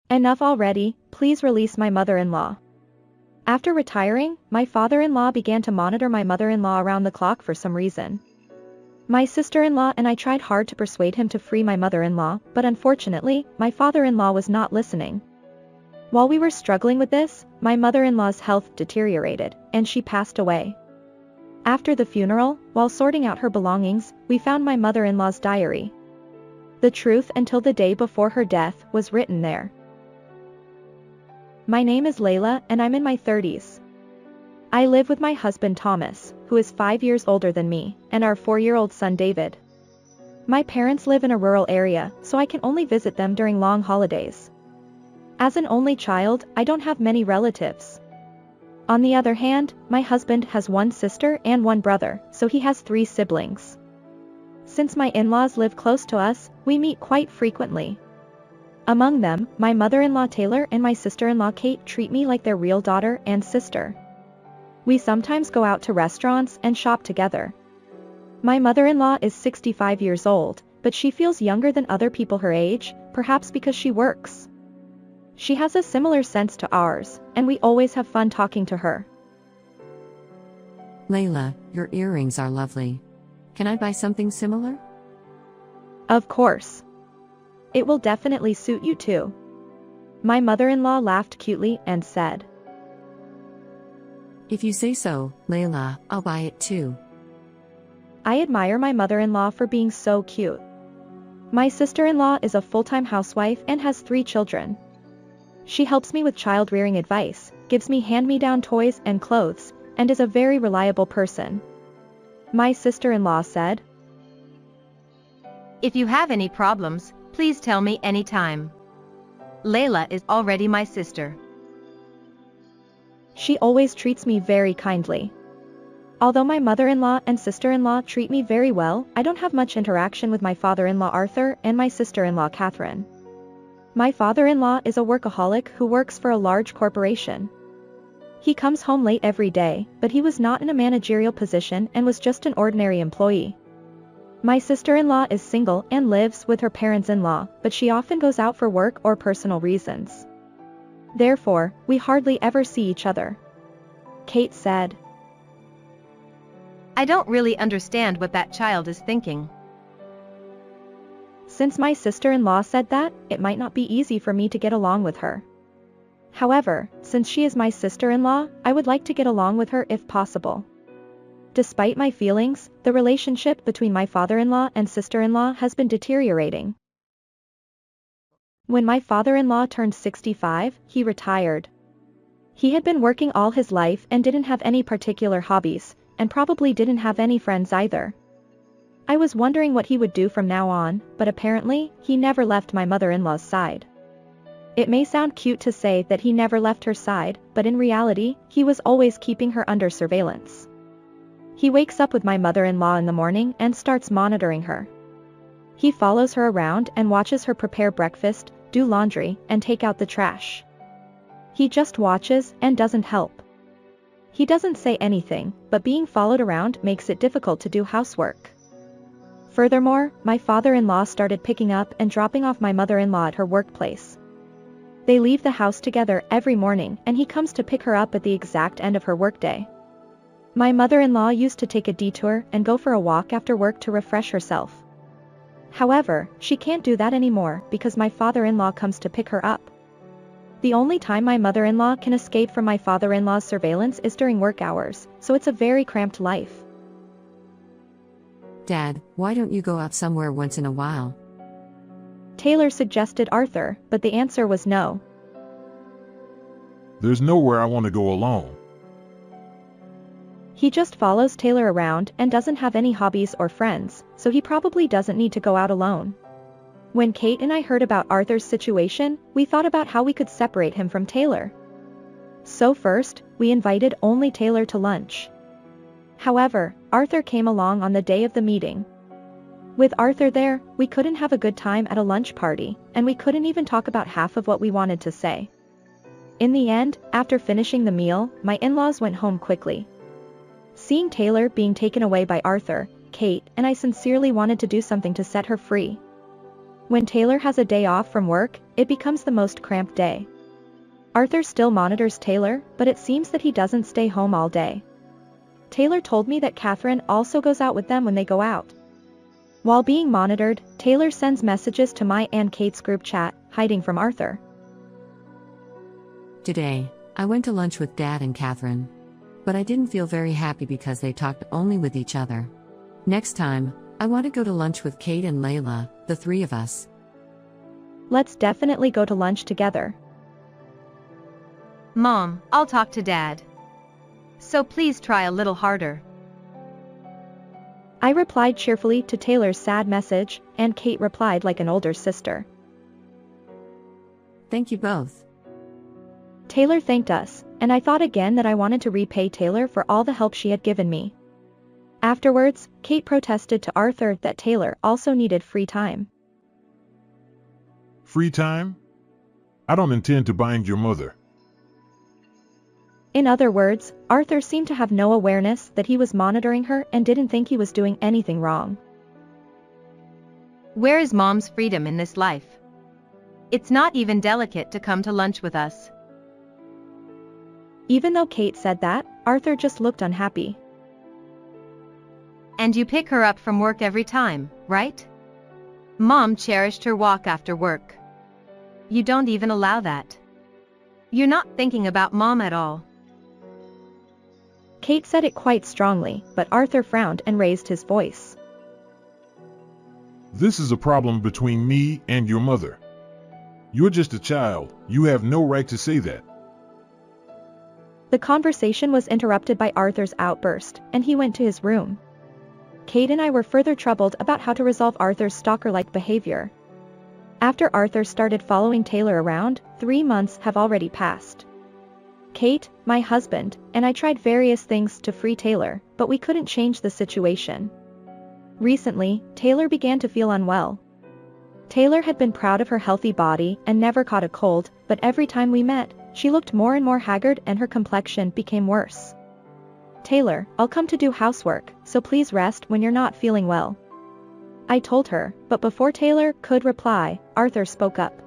Enough already, please release my mother-in-law. After retiring, my father-in-law began to monitor my mother-in-law around the clock for some reason. My sister-in-law and I tried hard to persuade him to free my mother-in-law, but unfortunately, my father-in-law was not listening. While we were struggling with this, my mother-in-law's health deteriorated, and she passed away. After the funeral, while sorting out her belongings, we found my mother-in-law's diary. The truth until the day before her death was written there. My name is Layla and I'm in my 30s. I live with my husband Thomas, who is 5 years older than me, and our 4-year-old son David. My parents live in a rural area, so I can only visit them during long holidays. As an only child, I don't have many relatives. On the other hand, my husband has one sister and one brother, so he has 3 siblings. Since my in-laws live close to us, we meet quite frequently. Among them, my mother-in-law Taylor and my sister-in-law Kate treat me like their real daughter and sister. We sometimes go out to restaurants and shop together. My mother-in-law is 65 years old, but she feels younger than other people her age, perhaps because she works. She has a similar sense to ours, and we always have fun talking to her. Layla, your earrings are lovely. Can I buy something similar? Of course. It will definitely suit you too. My mother-in-law laughed cutely and said, If you say so, Layla, I'll buy it too. I admire my mother-in-law for being so cute. My sister-in-law is a full-time housewife and has 3 children. She helps me with child-rearing advice, gives me hand-me-down toys and clothes, and is a very reliable person. My sister-in-law said, If you have any problems, please tell me anytime. Layla is already my sister. She always treats me very kindly. Although my mother-in-law and sister-in-law treat me very well, I don't have much interaction with my father-in-law Arthur and my sister-in-law Catherine. My father-in-law is a workaholic who works for a large corporation. He comes home late every day, but he was not in a managerial position and was just an ordinary employee. My sister-in-law is single and lives with her parents-in-law, but she often goes out for work or personal reasons. Therefore, we hardly ever see each other. Kate said, I don't really understand what that child is thinking. Since my sister-in-law said that, it might not be easy for me to get along with her. However, since she is my sister-in-law, I would like to get along with her if possible. Despite my feelings, the relationship between my father-in-law and sister-in-law has been deteriorating. When my father-in-law turned 65, he retired. He had been working all his life and didn't have any particular hobbies, and probably didn't have any friends either. I was wondering what he would do from now on, but apparently, he never left my mother-in-law's side. It may sound cute to say that he never left her side, but in reality, he was always keeping her under surveillance. He wakes up with my mother-in-law in the morning and starts monitoring her. He follows her around and watches her prepare breakfast, do laundry, and take out the trash. He just watches and doesn't help. He doesn't say anything, but being followed around makes it difficult to do housework. Furthermore, my father-in-law started picking up and dropping off my mother-in-law at her workplace. They leave the house together every morning and he comes to pick her up at the exact end of her workday. My mother-in-law used to take a detour and go for a walk after work to refresh herself. However, she can't do that anymore because my father-in-law comes to pick her up. The only time my mother-in-law can escape from my father-in-law's surveillance is during work hours, so it's a very cramped life. Dad, why don't you go out somewhere once in a while? Taylor suggested Arthur, but the answer was no. There's nowhere I want to go alone. He just follows Taylor around and doesn't have any hobbies or friends, so he probably doesn't need to go out alone. When Kate and I heard about Arthur's situation, we thought about how we could separate him from Taylor. So first, we invited only Taylor to lunch. However, Arthur came along on the day of the meeting. With Arthur there, we couldn't have a good time at a lunch party, and we couldn't even talk about half of what we wanted to say. In the end, after finishing the meal, my in-laws went home quickly. Seeing Taylor being taken away by Arthur, Kate and I sincerely wanted to do something to set her free. When Taylor has a day off from work, it becomes the most cramped day. Arthur still monitors Taylor, but it seems that he doesn't stay home all day. Taylor told me that Catherine also goes out with them when they go out. While being monitored, Taylor sends messages to my and Kate's group chat, hiding from Arthur. Today, I went to lunch with Dad and Catherine. But I didn't feel very happy because they talked only with each other. Next time, I want to go to lunch with Kate and Layla, the three of us. Let's definitely go to lunch together. Mom, I'll talk to Dad. So please try a little harder. I replied cheerfully to Taylor's sad message, and Kate replied like an older sister. Thank you both. Taylor thanked us, and I thought again that I wanted to repay Taylor for all the help she had given me. Afterwards, Kate protested to Arthur that Taylor also needed free time. Free time? I don't intend to bind your mother. In other words, Arthur seemed to have no awareness that he was monitoring her and didn't think he was doing anything wrong. Where is Mom's freedom in this life? It's not even delicate to come to lunch with us. Even though Kate said that, Arthur just looked unhappy. And you pick her up from work every time, right? Mom cherished her walk after work. You don't even allow that. You're not thinking about Mom at all. Kate said it quite strongly, but Arthur frowned and raised his voice. This is a problem between me and your mother. You're just a child, you have no right to say that. The conversation was interrupted by Arthur's outburst, and he went to his room. Kate and I were further troubled about how to resolve Arthur's stalker-like behavior. After Arthur started following Taylor around, 3 months have already passed. Kate, my husband, and I tried various things to free Taylor, but we couldn't change the situation. Recently, Taylor began to feel unwell. Taylor had been proud of her healthy body and never caught a cold, but every time we met, she looked more and more haggard and her complexion became worse. Taylor, I'll come to do housework, so please rest when you're not feeling well. I told her, but before Taylor could reply, Arthur spoke up.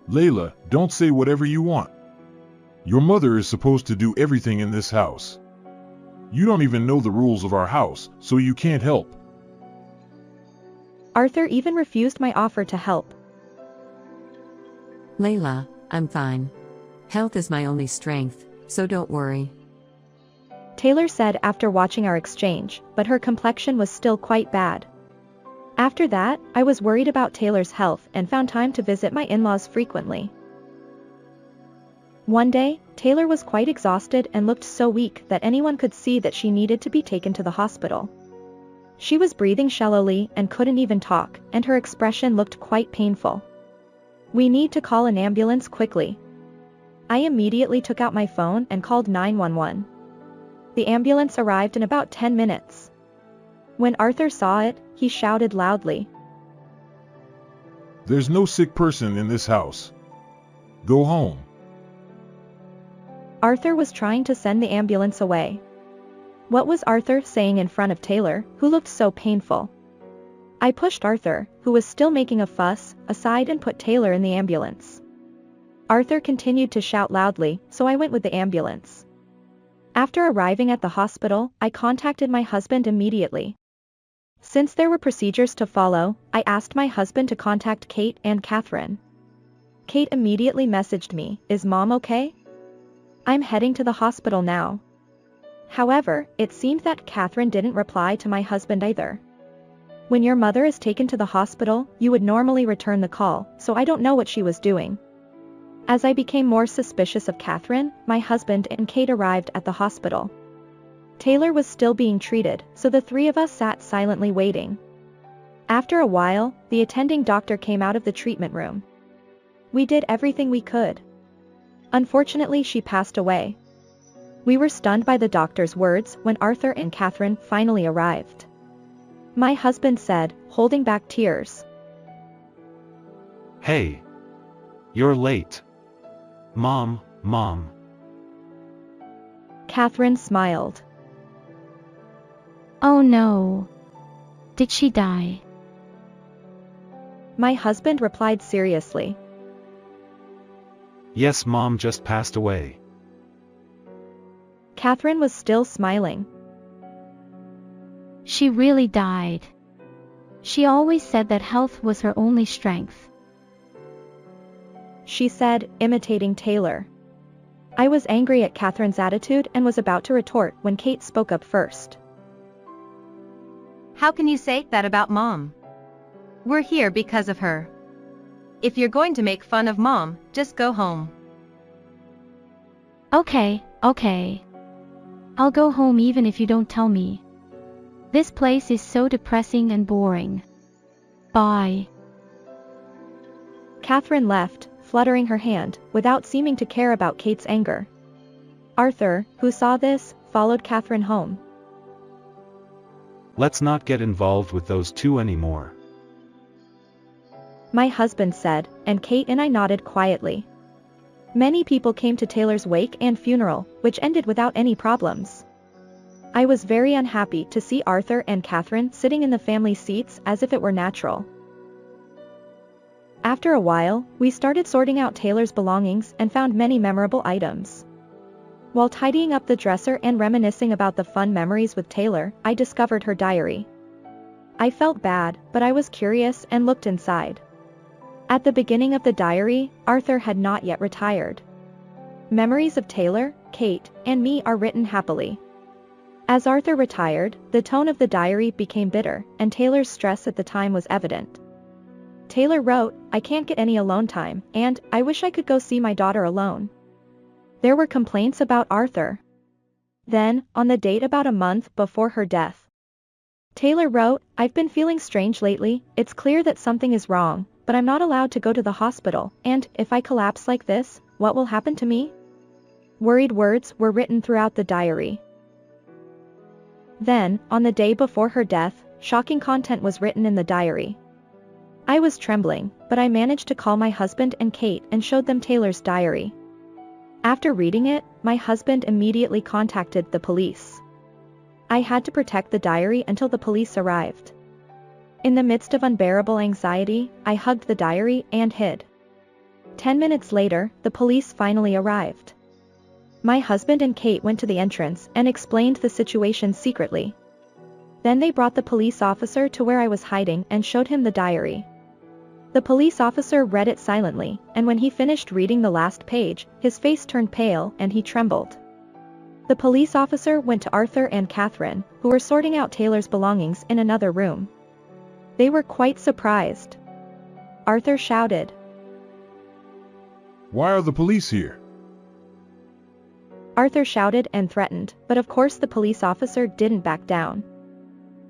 Layla, don't say whatever you want. Your mother is supposed to do everything in this house. You don't even know the rules of our house, so you can't help. Arthur even refused my offer to help. Layla, I'm fine. Health is my only strength, so don't worry. Taylor said after watching our exchange, but her complexion was still quite bad. After that, I was worried about Taylor's health and found time to visit my in-laws frequently. One day, Taylor was quite exhausted and looked so weak that anyone could see that she needed to be taken to the hospital. She was breathing shallowly and couldn't even talk, and her expression looked quite painful. We need to call an ambulance quickly. I immediately took out my phone and called 911. The ambulance arrived in about 10 minutes. When Arthur saw it, he shouted loudly. There's no sick person in this house. Go home. Arthur was trying to send the ambulance away. What was Arthur saying in front of Taylor, who looked so painful? I pushed Arthur, who was still making a fuss, aside and put Taylor in the ambulance. Arthur continued to shout loudly, so I went with the ambulance. After arriving at the hospital, I contacted my husband immediately. Since there were procedures to follow, I asked my husband to contact Kate and Catherine. Kate immediately messaged me, "Is Mom okay? I'm heading to the hospital now." However, it seemed that Catherine didn't reply to my husband either. When your mother is taken to the hospital, you would normally return the call, so I don't know what she was doing. As I became more suspicious of Catherine, my husband and Kate arrived at the hospital. Taylor was still being treated, so the three of us sat silently waiting. After a while, the attending doctor came out of the treatment room. We did everything we could. Unfortunately, she passed away. We were stunned by the doctor's words when Arthur and Catherine finally arrived. My husband said, holding back tears. Hey. You're late. Mom. Catherine smiled. Oh no. Did she die? My husband replied seriously. Yes, Mom just passed away. Catherine was still smiling. She really died. She always said that health was her only strength. She said, imitating Taylor. I was angry at Catherine's attitude and was about to retort when Kate spoke up first. How can you say that about Mom? We're here because of her. If you're going to make fun of Mom, just go home. Okay. I'll go home even if you don't tell me. This place is so depressing and boring. Bye. Catherine left, fluttering her hand, without seeming to care about Kate's anger. Arthur, who saw this, followed Catherine home. Let's not get involved with those two anymore. My husband said, and Kate and I nodded quietly. Many people came to Taylor's wake and funeral, which ended without any problems. I was very unhappy to see Arthur and Catherine sitting in the family seats as if it were natural. After a while, we started sorting out Taylor's belongings and found many memorable items. While tidying up the dresser and reminiscing about the fun memories with Taylor, I discovered her diary. I felt bad, but I was curious and looked inside. At the beginning of the diary, Arthur had not yet retired. Memories of Taylor, Kate, and me are written happily. As Arthur retired, the tone of the diary became bitter, and Taylor's stress at the time was evident. Taylor wrote, I can't get any alone time, and I wish I could go see my daughter alone. There were complaints about Arthur. Then, on the date about a month before her death, Taylor wrote, I've been feeling strange lately, it's clear that something is wrong, but I'm not allowed to go to the hospital, and if I collapse like this, what will happen to me? Worried words were written throughout the diary. Then, on the day before her death, shocking content was written in the diary. I was trembling, but I managed to call my husband and Kate and showed them Taylor's diary. After reading it, my husband immediately contacted the police. I had to protect the diary until the police arrived. In the midst of unbearable anxiety, I hugged the diary and hid. 10 minutes later, the police finally arrived. My husband and Kate went to the entrance and explained the situation secretly. Then they brought the police officer to where I was hiding and showed him the diary. The police officer read it silently, and when he finished reading the last page, his face turned pale and he trembled. The police officer went to Arthur and Catherine, who were sorting out Taylor's belongings in another room. They were quite surprised. Arthur shouted, Why are the police here? Arthur shouted and threatened, but of course the police officer didn't back down.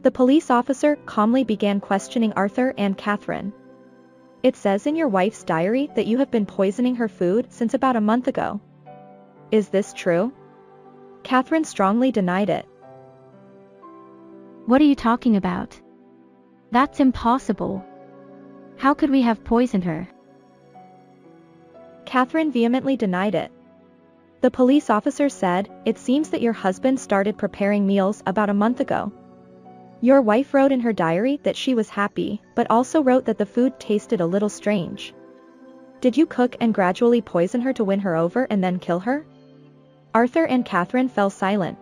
The police officer calmly began questioning Arthur and Catherine. It says in your wife's diary that you have been poisoning her food since about a month ago. Is this true? Catherine strongly denied it. What are you talking about? That's impossible. How could we have poisoned her? Catherine vehemently denied it. The police officer said, it seems that your husband started preparing meals about a month ago. Your wife wrote in her diary that she was happy, but also wrote that the food tasted a little strange. Did you cook and gradually poison her to win her over and then kill her? Arthur and Catherine fell silent.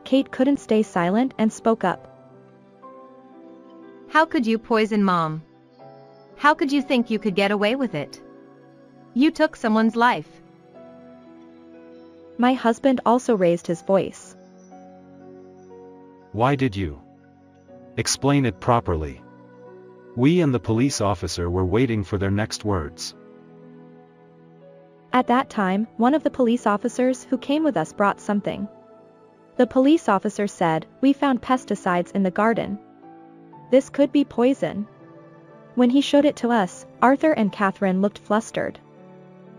Kate couldn't stay silent and spoke up. How could you poison Mom? How could you think you could get away with it? You took someone's life. My husband also raised his voice. Why did you? Explain it properly. We and the police officer were waiting for their next words. At that time, one of the police officers who came with us brought something. The police officer said, we found pesticides in the garden. This could be poison. When he showed it to us, Arthur and Catherine looked flustered.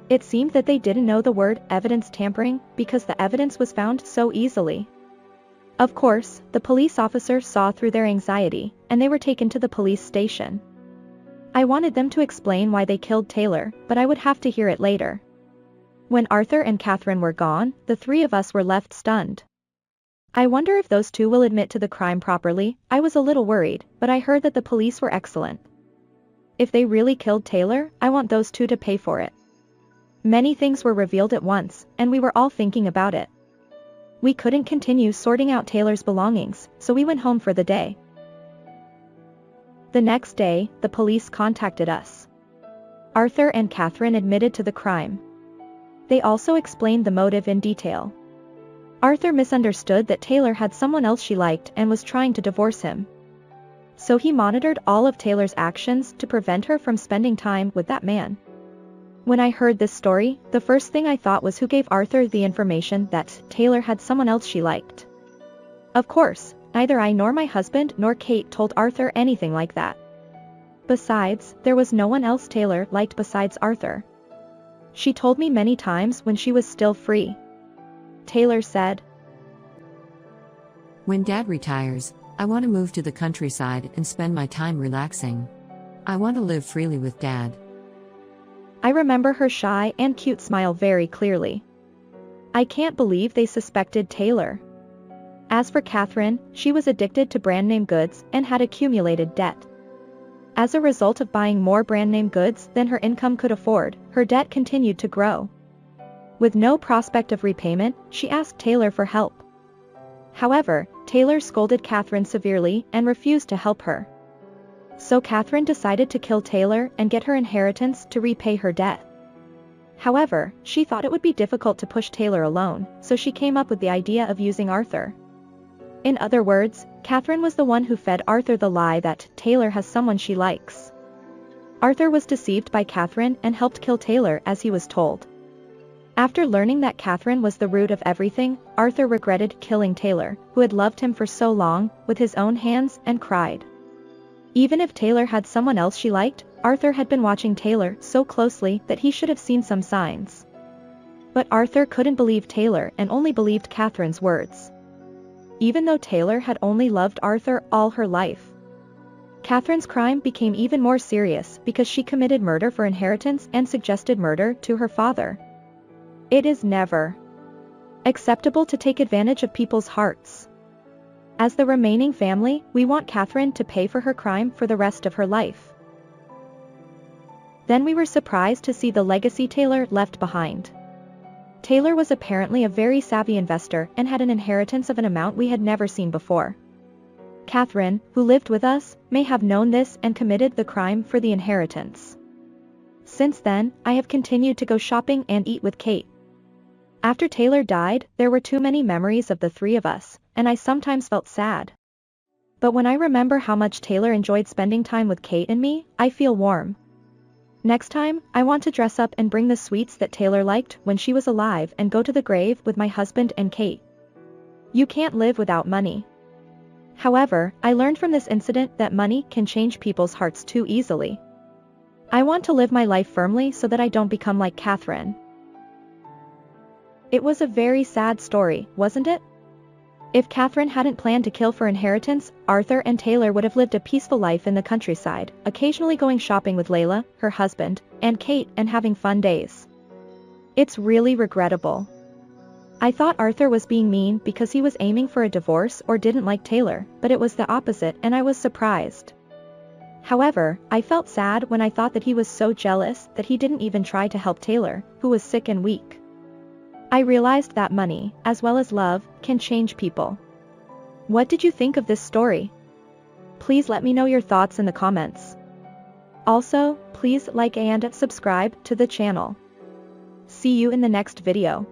It seemed that they didn't know the word evidence tampering because the evidence was found so easily. Of course, the police officer saw through their anxiety, and they were taken to the police station. I wanted them to explain why they killed Taylor, but I would have to hear it later. When Arthur and Catherine were gone, the three of us were left stunned. I wonder if those two will admit to the crime properly. I was a little worried, but I heard that the police were excellent. If they really killed Taylor, I want those two to pay for it. Many things were revealed at once, and we were all thinking about it. We couldn't continue sorting out Taylor's belongings, so we went home for the day. The next day, the police contacted us. Arthur and Catherine admitted to the crime. They also explained the motive in detail. Arthur misunderstood that Taylor had someone else she liked and was trying to divorce him. So he monitored all of Taylor's actions to prevent her from spending time with that man. When I heard this story, the first thing I thought was who gave Arthur the information that Taylor had someone else she liked. Of course, neither I nor my husband nor Kate told Arthur anything like that. Besides, there was no one else Taylor liked besides Arthur. She told me many times when she was still free. Taylor said, "When Dad retires, I want to move to the countryside and spend my time relaxing. I want to live freely with Dad." I remember her shy and cute smile very clearly. I can't believe they suspected Taylor. As for Catherine, she was addicted to brand name goods and had accumulated debt. As a result of buying more brand name goods than her income could afford, her debt continued to grow. With no prospect of repayment, she asked Taylor for help. However, Taylor scolded Catherine severely and refused to help her. So Catherine decided to kill Taylor and get her inheritance to repay her debt. However, she thought it would be difficult to push Taylor alone, so she came up with the idea of using Arthur. In other words, Catherine was the one who fed Arthur the lie that Taylor has someone she likes. Arthur was deceived by Catherine and helped kill Taylor as he was told. After learning that Catherine was the root of everything, Arthur regretted killing Taylor, who had loved him for so long, with his own hands and cried. Even if Taylor had someone else she liked, Arthur had been watching Taylor so closely that he should have seen some signs. But Arthur couldn't believe Taylor and only believed Catherine's words. Even though Taylor had only loved Arthur all her life. Catherine's crime became even more serious because she committed murder for inheritance and suggested murder to her father. It is never acceptable to take advantage of people's hearts. As the remaining family, we want Catherine to pay for her crime for the rest of her life. Then we were surprised to see the legacy Taylor left behind. Taylor was apparently a very savvy investor and had an inheritance of an amount we had never seen before. Catherine, who lived with us, may have known this and committed the crime for the inheritance. Since then, I have continued to go shopping and eat with Kate. After Taylor died, there were too many memories of the three of us, and I sometimes felt sad. But when I remember how much Taylor enjoyed spending time with Kate and me, I feel warm. Next time, I want to dress up and bring the sweets that Taylor liked when she was alive and go to the grave with my husband and Kate. You can't live without money. However, I learned from this incident that money can change people's hearts too easily. I want to live my life firmly so that I don't become like Catherine. It was a very sad story, wasn't it? If Catherine hadn't planned to kill for inheritance, Arthur and Taylor would have lived a peaceful life in the countryside, occasionally going shopping with Layla, her husband, and Kate and having fun days. It's really regrettable. I thought Arthur was being mean because he was aiming for a divorce or didn't like Taylor, but it was the opposite and I was surprised. However, I felt sad when I thought that he was so jealous that he didn't even try to help Taylor, who was sick and weak. I realized that money, as well as love, can change people. What did you think of this story? Please let me know your thoughts in the comments. Also, please like and subscribe to the channel. See you in the next video.